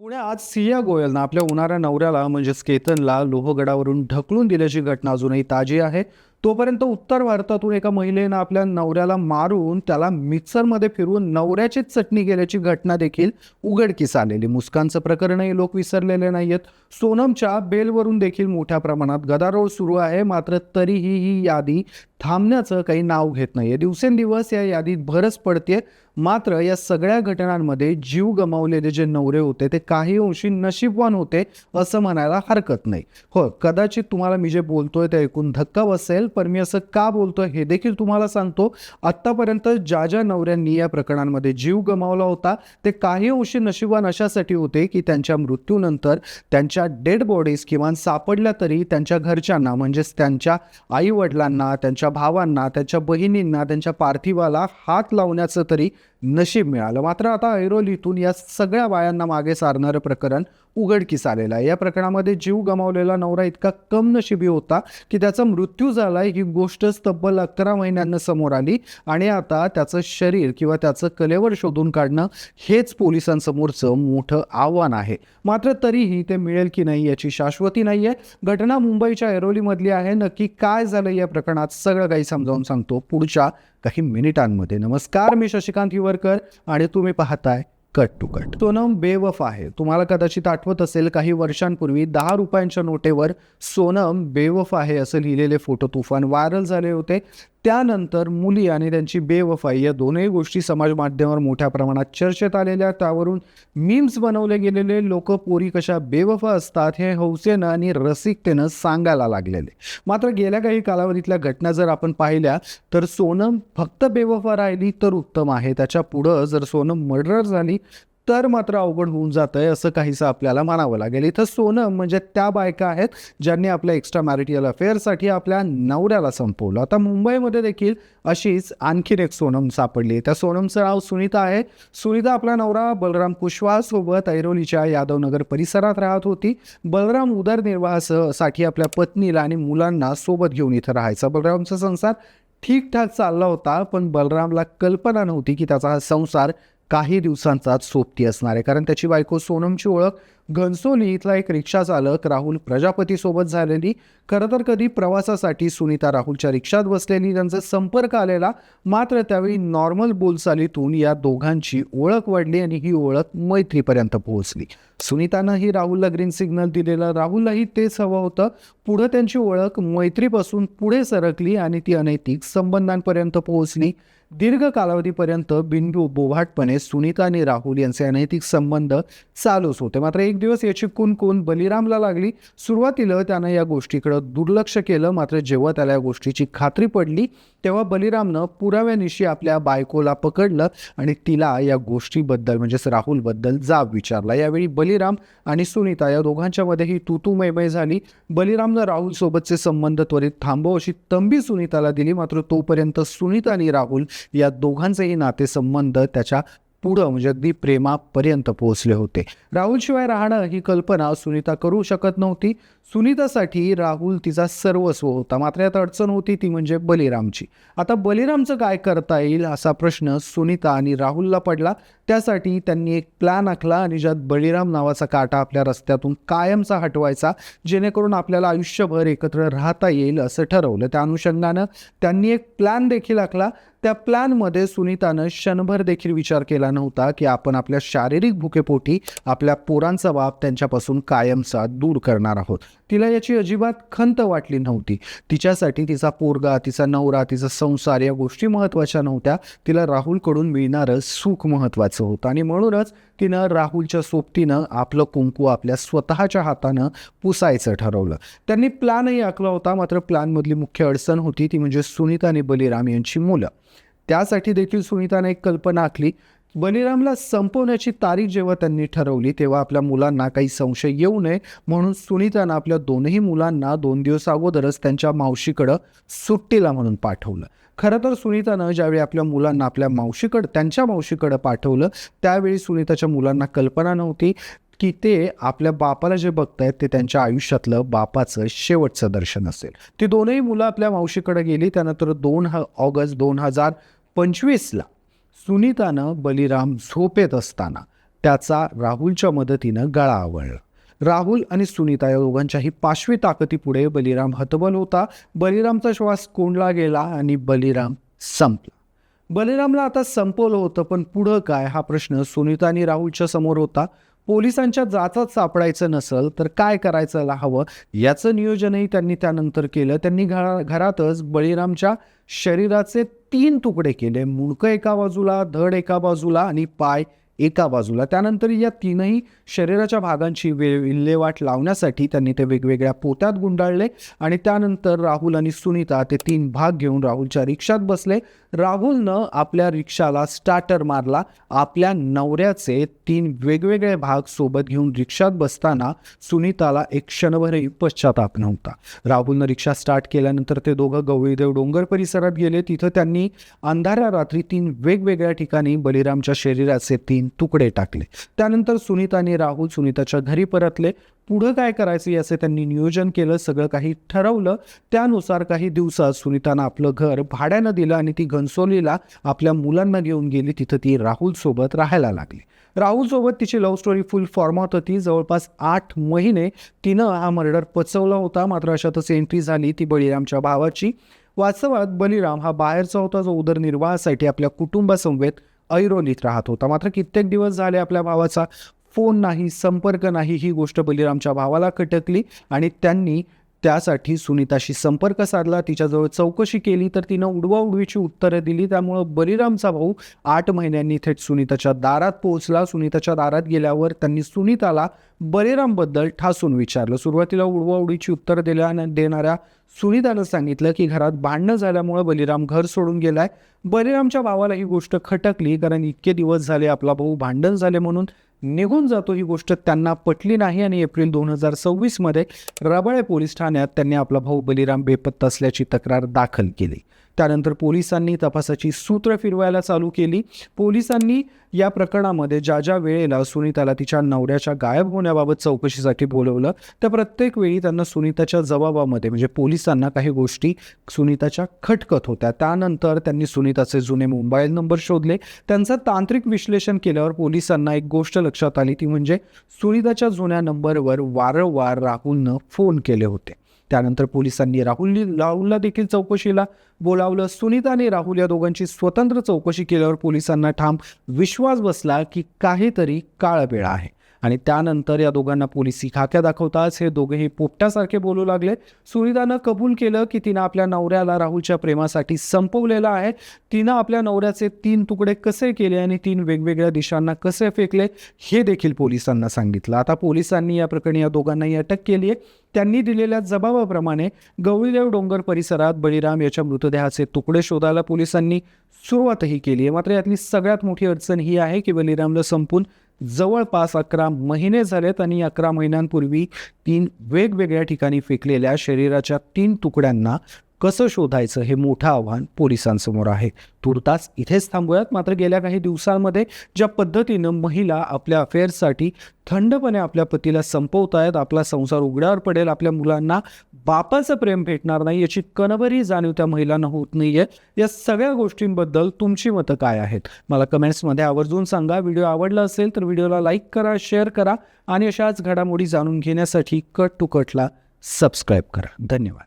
पुणे आज सिया गोयलनं आपल्या होणाऱ्या नवऱ्याला म्हणजेच केतनला लोहगडावरून ढकलून दिल्याची घटना अजूनही ताजी आहे. तोपर्यंत उत्तर भारतातून एका महिलेनं आपल्या नवऱ्याला मारून त्याला मिक्सरमध्ये फिरवून नवऱ्याचीच चटणी केल्याची घटना देखील उघडकीस आलेली. मुस्कानचं प्रकरणही लोक विसरलेले नाहीयेत. सोनमच्या बेलवरून देखील मोठ्या प्रमाणात गदारोळ सुरू आहे. मात्र तरीही ही यादी थांबण्याचं काही नाव घेत नाहीये. दिवसेंदिवस या यादीत भरच पडते. मात्र या सगळ्या घटनांमध्ये जीव गमावलेले जे नवरे होते ते काही अंशी नशीबवान होते असं म्हणायला हरकत नाही. हो, कदाचित तुम्हाला मी जे बोलतोय ते ऐकून धक्का बसेल, पण मी असं का बोलतोय हे देखील तुम्हाला सांगतो. आत्तापर्यंत ज्या नवऱ्यांनी या प्रकरणांमध्ये जीव गमावला होता ते काही अंशी नशीबवान अशासाठी होते की त्यांच्या मृत्यूनंतर त्यांच्या डेड बॉडीज किमान सापडल्या तरी त्यांच्या घरच्यांना म्हणजेच त्यांच्या आई वडिलांना, त्यांच्या भावांना, त्यांच्या बहिणींना त्यांच्या पार्थिवाला हात लावण्याचं तरी नशीब मिळालं. मात्र आता ऐरोलीतून या सगळ्या बायांना मागे सारणारं प्रकरण उघडकीस आलेलं आहे. या प्रकरणामध्ये जीव गमावलेला नवरा इतका कम नशिबी होता की त्याचा मृत्यू झालाय ही गोष्ट तब्बल 11 महिन्यांना समोर आली आणि आता त्याचं शरीर किंवा त्याचं कलेवर शोधून काढणं हेच पोलिसांसमोरचं मोठं आव्हान आहे. मात्र तरीही ते मिळेल की नाही याची शाश्वती नाहीये. घटना मुंबईच्या ऐरोलीमधली आहे. नक्की काय झालं या प्रकरणात सगळं काही समजावून सांगतो पुढच्या काही मिनिटांमध्ये. नमस्कार, मी शशिकांत हिवरकर आणि तुम्ही पाहताय कट टू कट. सोनम बेवफा आहे. तुम्हाला कदाचित आठवत असेल काही वर्षांपूर्वी 10 रुपयांच्या नोटेवर सोनम बेवफा आहे असं लिहिलेले फोटो तुफान व्हायरल झाले होते. त्यानंतर मुली आणि त्यांची बेवफाई या दोनही गोष्टी समाज माध्यमावर मोठ्या प्रमाणात चर्चेत आलेल्या. त्यावरून मीम्स बनवले गेलेले. लोक पोरी कशा बेवफा असतात हे हौसेनं आणि रसिकतेनं सांगायला लागलेले. मात्र गेल्या काही कालावधीतल्या घटना जर आपण पाहिल्या तर सोनम फक्त बेवफा राहिली तर उत्तम आहे. त्याच्या पुढं जर सोनम मर्डर झाली तर मात्र अवघड होऊन जातं आहे असं काहीसं आपल्याला म्हणावं लागेल. इथं सोनम म्हणजे त्या बायका आहेत ज्यांनी आपल्या एक्स्ट्रा मॅरिटल अफेअरसाठी आपल्या नवऱ्याला संपवलं. आता मुंबईमध्ये देखील अशीच आणखीन एक सोनम सापडली. त्या सोनमचं नाव सुनीता आहे. सुनीता आपला नवरा बलराम कुशवाहासोबत ऐरोलीच्या यादवनगर परिसरात राहत होती. बलराम उदरनिर्वाहासाठी आपल्या पत्नीला आणि मुलांना सोबत घेऊन इथं राहायचा. बलरामचा संसार ठीकठाक चालला होता, पण बलरामला कल्पना नव्हती की त्याचा हा संसार काही दिवसांचाच सोबती असणार आहे. कारण त्याची बायको सोनमची ओळख घनसोली इथला एक रिक्षा चालक राहुल प्रजापतीसोबत झालेली. खरं तर कधी प्रवासासाठी सुनीता राहुलच्या रिक्षात बसलेली. त्यांचा संपर्क आलेला. मात्र त्यावेळी नॉर्मल बोलचालीतून या दोघांची ओळख वाढली आणि ही ओळख मैत्रीपर्यंत पोहोचली. सुनीतानंही राहुलला ग्रीन सिग्नल दिलेलं. राहुललाही तेच हवं होतं. पुढं त्यांची ओळख मैत्रीपासून पुढे सरकली आणि ती अनैतिक संबंधांपर्यंत पोहोचली. दीर्घ कालावधीपर्यंत बिनबू बोभाटपणे सुनीता आणि राहुल यांचे अनैतिक संबंध चालूच होते. मात्र एक दिवस याची कुणकुण बलिरामला लागली. सुरुवातीला त्यानं या गोष्टीकडे दुर्लक्ष केलं. मात्र जेव्हा त्याला या गोष्टीची खात्री पडली तेव्हा बलिरामनं पुराव्यानिशी आपल्या बायकोला पकडलं आणि तिला या गोष्टीबद्दल म्हणजेच राहुलबद्दल जाब विचारला. यावेळी बलिराम आणि सुनीता या दोघांच्यामध्येही तू मैमय झाली. बलिरामनं राहुलसोबतचे संबंध त्वरित थांबव अशी तंबी सुनीताला दिली. मात्र तोपर्यंत सुनीता आणि राहुल या दोघांचेही नातेसंबंध त्याच्या पुढं म्हणजे अगदी प्रेमापर्यंत पोहोचले होते. राहुलशिवाय राहणं ही कल्पना सुनीता करू शकत नव्हती. सुनीतासाठी राहुल तिचा सर्वस्व होता. मात्र यात अडचण होती ती म्हणजे बलिरामची. आता बलिरामचं काय करता येईल असा प्रश्न सुनीता आणि राहुलला पडला. त्यासाठी त्यांनी एक प्लॅन आखला आणि ज्यात बलिराम नावाचा काटा आपल्या रस्त्यातून कायमचा हटवायचा, जेणेकरून आपल्याला आयुष्यभर एकत्र राहता येईल असं ठरवलं. त्या अनुषंगानं त्यांनी एक प्लॅन देखील आखला. त्या प्लॅनमध्ये सुनीतानं क्षणभर देखील विचार केला नव्हता की आपण आपल्या शारीरिक भुकेपोटी आपल्या पोरांचा बाप त्यांच्यापासून कायमचा दूर करणार आहोत. तिला याची अजिबात खंत वाटली नव्हती. तिच्यासाठी तिचा पोरगा, तिचा नवरा, तिचा संसार या गोष्टी महत्त्वाच्या नव्हत्या. तिला राहुलकडून मिळणारं सुख महत्त्वाचं होतं आणि म्हणूनच तिनं राहुलच्या सोबतीनं आपलं कुंकू आपल्या स्वतःच्या हातानं पुसायचं ठरवलं. त्यांनी प्लॅनही आखला होता. मात्र प्लॅनमधली मुख्य अडचण होती ती म्हणजे सुनीता आणि बलिराम यांची मुलं. त्यासाठी देखील सुनीताने एक कल्पना आखली. बलिरामला संपवण्याची तारीख जेव्हा त्यांनी ठरवली तेव्हा आपल्या मुलांना काही संशय येऊ नये म्हणून सुनीतानं आपल्या दोनही मुलांना 2 दिवस अगोदरच त्यांच्या मावशीकडं सुट्टीला म्हणून पाठवलं. खरं तर सुनीतानं ज्यावेळी आपल्या मुलांना त्यांच्या मावशीकडं पाठवलं त्यावेळी सुनीताच्या मुलांना कल्पना नव्हती की ते आपल्या बापाला जे बघतायत ते त्यांच्या आयुष्यातलं बापाचं शेवटचं दर्शन असेल. ती दोनही मुलं आपल्या मावशीकडे गेली. त्यानंतर 2 ऑगस्ट 2025ला सुनीतानं बलिराम झोपेत असताना त्याचा राहुलच्या मदतीनं गळा आवळला. राहुल आणि सुनीता या दोघांच्याही पाशवी ताकदीपुढे बलिराम हतबल होता. बलिरामचा श्वास कोंडला गेला आणि बलिराम संपला. बलिरामला आता संपवलं होतं, पण पुढं काय हा प्रश्न सुनीता आणि राहुलच्या समोर होता. पोलिसांच्या जाचात सापडायचं नसल तर काय करायचं हवं याचं नियोजनही त्यांनी त्यानंतर केलं. त्यांनी घरातच बळीरामच्या शरीराचे 3 तुकडे केले. मुंडकं एका बाजूला, धड एका बाजूला आणि पाय एका बाजूला. त्यानंतर या तीनही शरीराच्या भागांची विल्हेवाट लावण्यासाठी त्यांनी ते वेगवेगळ्या पोत्यात गुंडाळले आणि त्यानंतर राहुल आणि सुनीता ते 3 भाग घेऊन राहुलच्या रिक्षात बसले. राहुलनं आपल्या रिक्षाला स्टार्टर मारला. आपल्या नवऱ्याचे 3 वेगवेगळे भाग सोबत घेऊन रिक्षात बसताना सुनीताला एक क्षणभरही पश्चाताप नव्हता. राहुलनं रिक्षा स्टार्ट केल्यानंतर ते दोघं गवळीदेव डोंगर परिसरात गेले. तिथं त्यांनी अंधाऱ्या रात्री 3 वेगवेगळ्या ठिकाणी बलिरामच्या शरीराचे 3 तुकडे टाकले. त्यानंतर सुनीता आणि राहुल सुनीताच्या घरी परतले. पुढं काय करायचं याचे त्यांनी नियोजन केलं. सगळं काही ठरवलं. त्यानुसार काही दिवसात सुनीतानं आपलं घर भाड्यानं दिलं आणि ती घनसोलीला आपल्या मुलांना घेऊन गेली. तिथं ती राहुल सोबत राहायला लागली. राहुल सोबत तिची लव्ह स्टोरी फुल फॉर्मात होती. जवळपास 8 महिने तिनं हा मर्डर पचवला होता. मात्र अशातच एंट्री झाली ती बळीरामच्या भावाची. वास्तवात बलिराम हा बाहेरचा होता, जो उदरनिर्वाहासाठी आपल्या कुटुंबासमवेत ऐरोलीत राहत होता. मात्र कित्येक दिवस झाले आपल्या भावाचा फोन नाही, संपर्क नाही. ही गोष्ट बलिरामच्या भावाला खटकली आणि त्यांनी त्यासाठी सुनीताशी संपर्क साधला. तिच्याजवळ चौकशी केली तर तिनं उडवाउडवीची उत्तरं दिली. त्यामुळं बलिरामचा भाऊ 8 महिन्यांनी थेट सुनीताच्या दारात पोहोचला. सुनीताच्या दारात गेल्यावर त्यांनी सुनीताला बलिरामबद्दल ठासून विचारलं. सुरुवातीला उडवाउडवीची उत्तरं देणाऱ्या सुनीतानं सांगितलं की घरात भांडणं झाल्यामुळं बलिराम घर सोडून गेलाय. बलिरामच्या भावाला ही गोष्ट खटकली, कारण इतके दिवस झाले आपला भाऊ भांडण झाले म्हणून निघून जातो ही गोष्ट त्यांना पटली नाही आणि एप्रिल 2026 मध्ये रबाळे पोलीस ठाण्यात त्यांनी आपला भाऊ बलिराम बेपत्ता असल्याची तक्रार दाखल केली. त्यानंतर पोलिसांनी तपासाची सूत्र फिरवायला चालू केली. पोलिसांनी या प्रकरणामध्ये ज्या वेळेला सुनीताला तिच्या नवऱ्याच्या गायब होण्याबाबत चौकशीसाठी बोलवलं त्या प्रत्येक वेळी त्यांना सुनीताच्या जबाबामध्ये म्हणजे पोलिसांना काही गोष्टी सुनीताच्या खटकत होत्या. त्यानंतर त्यांनी सुनीताचे जुने मोबाईल नंबर शोधले. त्यांचं तांत्रिक विश्लेषण केल्यावर पोलिसांना एक गोष्ट लक्षात आली, ती म्हणजे सुनीताच्या जुन्या नंबरवर वारंवार राहुलनं फोन केले होते. त्यानंतर पोलिसांनी राहुलला देखील चौकशीला बोलावलं. सुनीता आणि राहुल या दोघांची स्वतंत्र चौकशी केल्यावर पोलिसांना ठाम विश्वास बसला की काहीतरी काळबेळा आहे आणि त्यानंतर या दोघांना पोलिसी खाक्या दाखवताच हे दोघेही पोपट्यासारखे बोलू लागले. सुनीतानं कबूल केलं की तिनं आपल्या नवऱ्याला राहुलच्या प्रेमासाठी संपवलेलं आहे. तिनं आपल्या नवऱ्याचे 3 तुकडे कसे केले आणि 3 वेगवेगळ्या दिशांना कसे फेकले हे देखील पोलिसांना सांगितलं. आता पोलिसांनी या प्रकरणी या दोघांनाही अटक केली आहे. त्यांनी दिलेल्या जबाबाप्रमाणे गवळीदेव डोंगर परिसरात बळीराम याच्या मृतदेहाचे तुकडे शोधायला पोलिसांनी सुरुवातही केली आहे. मात्र यातली सगळ्यात मोठी अडचण ही आहे की बळीरामला संपून जवळपास 11 महिने झालेत आणि 11 महिन्यांपूर्वी 3 वेगवेगळ्या ठिकाणी फेकलेल्या शरीराच्या 3 तुकड्यांना कसं शोधायचं हे मोठं आव्हान पोलिसांसमोर आहे. तुर्तास इथेच थांबूयात. मात्र गेल्या काही दिवसांमध्ये ज्या पद्धतीनं महिला आपल्या अफेअर्ससाठी थंडपणे आपल्या पतीला संपवतायत, आपला संसार उघड्यावर पडेल, आपल्या मुलांना बापाचं प्रेम भेटणार नाही याची कणभरही जाणीव त्या महिलांना होत नाहीये. या सगळ्या गोष्टींबद्दल तुमची मतं काय आहेत मला कमेंट्समध्ये आवर्जून सांगा. व्हिडिओ आवडला असेल तर व्हिडिओला लाईक करा, शेअर करा आणि अशाच घडामोडी जाणून घेण्यासाठी कट टू कटला सबस्क्राईब करा. धन्यवाद.